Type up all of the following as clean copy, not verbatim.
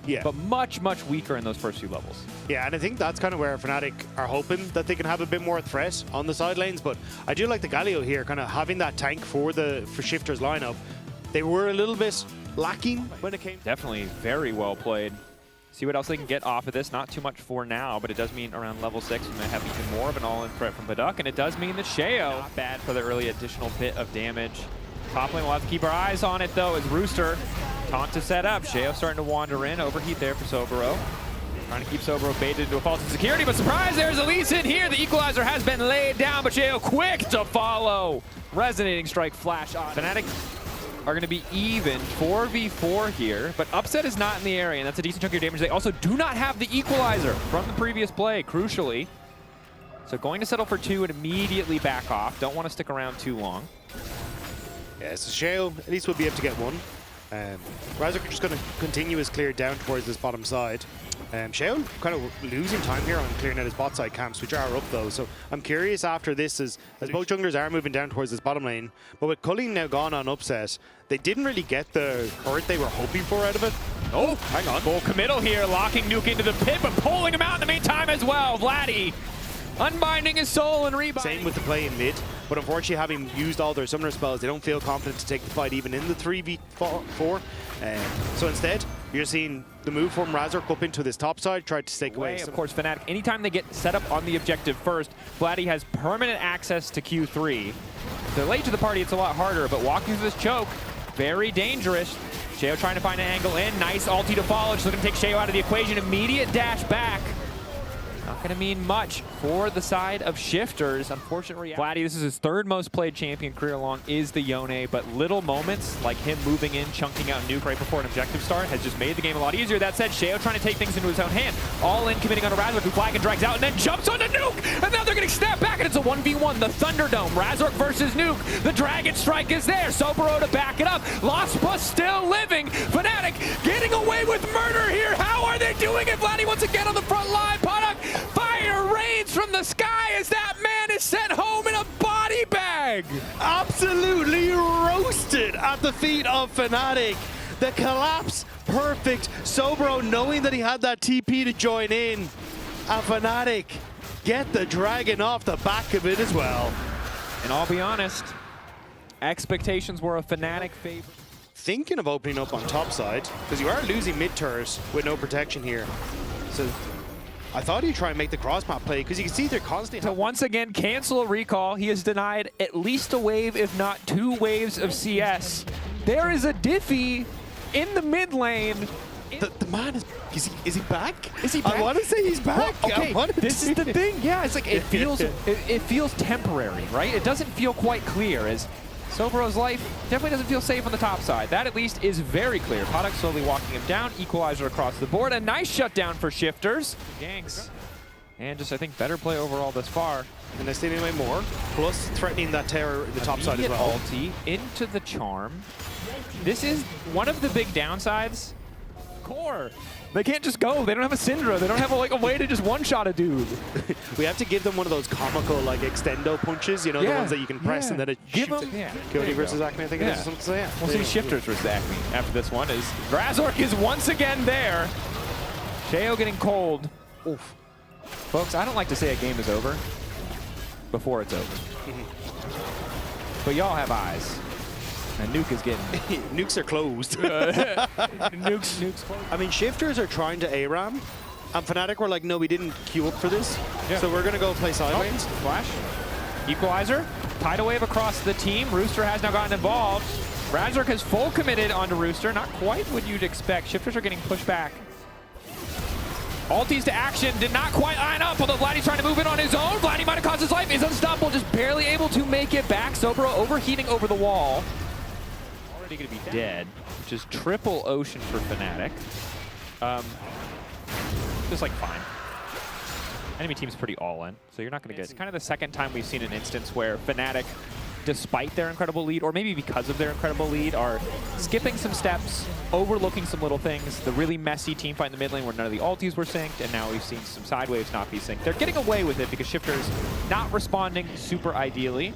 Yeah. but much, much weaker in those first few levels. Yeah, and I think that's kind of where Fnatic are hoping that they can have a bit more threat on the side lanes. But I do like the Galio here, kind of having that tank for Shifter's lineup. They were a little bit lacking when it came. Definitely very well played. See what else they can get off of this. Not too much for now, but it does mean around level 6 we might have even more of an all-in threat from Baduk, and it does mean that Sheo, not bad for the early additional bit of damage. Top lane, we'll have to keep our eyes on it though, as Rooster taunt to set up. Sheo starting to wander in, overheat there for Sobero. Trying to keep Sobero baited into a false security, but surprise, there's Elise in here. The equalizer has been laid down, but Sheo quick to follow. Resonating strike flash on. Fnatic are going to be even 4v4 here, but Upset is not in the area, and that's a decent chunk of your damage. They also do not have the equalizer from the previous play, crucially. So going to settle for 2 and immediately back off. Don't want to stick around too long. Yeah, so Sheo at least will be able to get one. Razork just going to continue his clear down towards this bottom side. Sheo kind of losing time here on clearing out his bot side camps, which are up though. So I'm curious after this, as both junglers are moving down towards this bottom lane. But with Culling now gone on Upset, they didn't really get the hurt they were hoping for out of it. Oh, hang on. Full committal here, locking Nuke into the pit, but pulling him out in the meantime as well. Vladdy unbinding his soul and rebinding. Same with the play in mid, but unfortunately having used all their summoner spells, they don't feel confident to take the fight even in the 3v4. So instead, you're seeing the move from Razork up into this top side, tried to stake away. Of course, Fnatic, anytime they get set up on the objective first, Vladdy has permanent access to Q3. If they're late to the party, it's a lot harder, but walking through this choke, very dangerous. Sheo trying to find an angle in. Nice ulti to follow, just looking to take Sheo out of the equation. Immediate dash back. Not going to mean much for the side of Shifters. Unfortunately, Vladdy, this is his 3rd most played champion career long, is the Yone, but little moments like him moving in, chunking out Nuke right before an objective start has just made the game a lot easier. That said, Sheo trying to take things into his own hand. All in, committing on a Razork, who flag and drags out, and then jumps onto Nuke! And now they're getting snapped back, and it's a 1v1. The Thunderdome, Razork versus Nuke. The Dragon Strike is there. Sobero to back it up. Lostbus still living. Fnatic getting away with murder here. How are they doing it? Vladdy once again on the front line. Paddock, fire rains from the sky as that man is sent home in a body bag. Absolutely roasted at the feet of Fnatic. The collapse, perfect. Sobero knowing that he had that TP to join in. And Fnatic get the dragon off the back of it as well. And I'll be honest, expectations were a Fnatic favor. Thinking of opening up on top side, because you are losing mid turret with no protection here. So I thought he'd try and make the cross-map play, because you can see they're constantly... To once again cancel a recall, he has denied at least a wave, if not 2 waves of CS. There is a Diffie in the mid lane. The man is he back? Is he back? I want to say he's back. Well, okay, this is the thing. Yeah, it's like it feels temporary, right? It doesn't feel quite clear as Sobero's life definitely doesn't feel safe on the top side. That at least is very clear. Paddock slowly walking him down. Equalizer across the board. A nice shutdown for Shifters. Ganks. And just, I think, better play overall this far. And they're stealing away more, plus threatening that tower, the top side as well. Ulti into the charm. This is one of the big downsides. Core. They can't just go. They don't have a Syndra. They don't have a way to just one-shot a dude. We have to give them one of those comical like extendo punches, you know, the ones that you can press and then it give shoots them. Cody versus Acme, I think it is. Something to say. Yeah. We'll see Shifters versus Acme after this one. As Razork is once again there. Sheo getting cold. Oof. Folks, I don't like to say a game is over before it's over. But y'all have eyes. And Nuke is getting... Nukes are closed. Nukes closed. I mean, Shifters are trying to ARAM, and Fnatic were like, no, we didn't queue up for this, so we're going to go play side lanes. Flash. Equalizer. Tidal wave across the team. Rooster has now gotten involved. Razork has full committed onto Rooster. Not quite what you'd expect. Shifters are getting pushed back. Ultis to action, did not quite line up, although Vladdy's trying to move in on his own. Vladdy might have cost his life, is unstoppable, just barely able to make it back. Sobero overheating over the wall. Already going to be dead, which is triple ocean for Fnatic. Just like fine. Enemy team's pretty all in, so you're not going to get... It's kind of the second time we've seen an instance where Fnatic, despite their incredible lead, or maybe because of their incredible lead, are skipping some steps, overlooking some little things. The really messy team fight in the mid lane where none of the ultis were synced, and now we've seen some side waves not be synced. They're getting away with it because Shifters not responding super ideally.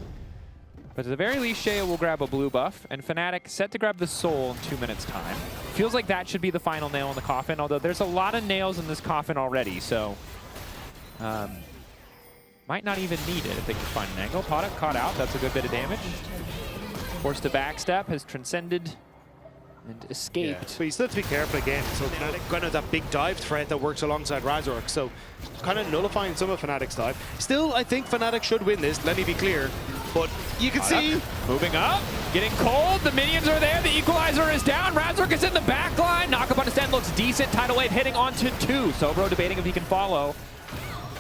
But at the very least, Shea will grab a blue buff, and Fnatic set to grab the soul in 2 minutes' time. feels like that should be the final nail in the coffin, although there's a lot of nails in this coffin already, so might not even need it if they can find an angle. Product caught out, that's a good bit of damage. Forced to backstep, has transcended and escaped. Yeah. But you still have to be careful again. So Fnatic kind of that big dive threat that works alongside Razork. So kind of nullifying some of Fnatic's dive. Still, I think Fnatic should win this, let me be clear. But you can see... Moving up, getting cold, the minions are there, the equalizer is down, Razork is in the back line, knock up on his stand looks decent, tidal wave hitting onto 2. Sobro debating if he can follow.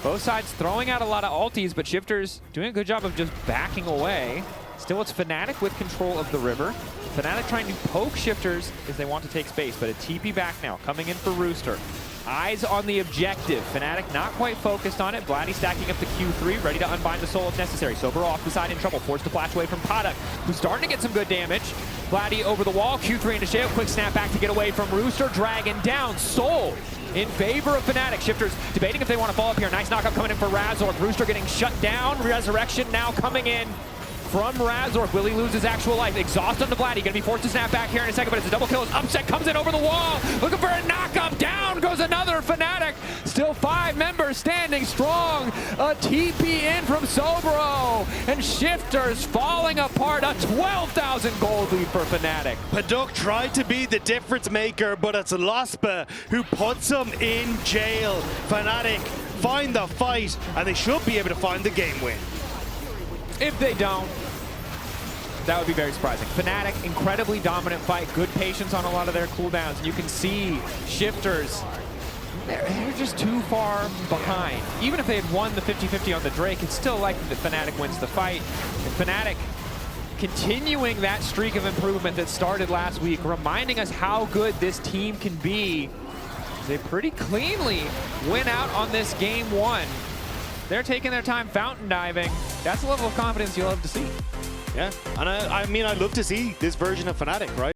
Both sides throwing out a lot of ultis, but Shifters doing a good job of just backing away. Still, it's Fnatic with control of the river. Fnatic trying to poke Shifters as they want to take space, but a TP back now, coming in for Rooster. Eyes on the objective. Fnatic not quite focused on it. Vladdy stacking up the Q3, ready to unbind the soul if necessary. Sober off the side in trouble, forced to flash away from Product, who's starting to get some good damage. Vladdy over the wall, Q3 into Shale, quick snap back to get away from Rooster, dragging down Soul in favor of Fnatic. Shifters debating if they want to fall up here. Nice knockup coming in for Razork. Rooster getting shut down. Resurrection now coming in from Razork. Will he lose his actual life? Exhaust on the Vladdy. Gonna be forced to snap back here in a second, but it's a double kill. His upset comes in over the wall. Looking for a knockup. Down goes another Fnatic. Still 5 members standing strong. A TP in from Sobro. And Shifters falling apart. A 12,000 gold lead for Fnatic. Paduk tried to be the difference maker, but it's Lospa who puts him in jail. Fnatic find the fight, and they should be able to find the game win. If they don't, that would be very surprising. Fnatic, incredibly dominant fight, good patience on a lot of their cooldowns. And you can see Shifters, they're just too far behind. Even if they had won the 50-50 on the Drake, it's still likely that Fnatic wins the fight. And Fnatic continuing that streak of improvement that started last week, reminding us how good this team can be. They pretty cleanly win out on this game 1. They're taking their time fountain diving. That's a level of confidence you'll love to see. Yeah, and I mean, I'd love to see this version of Fnatic, right?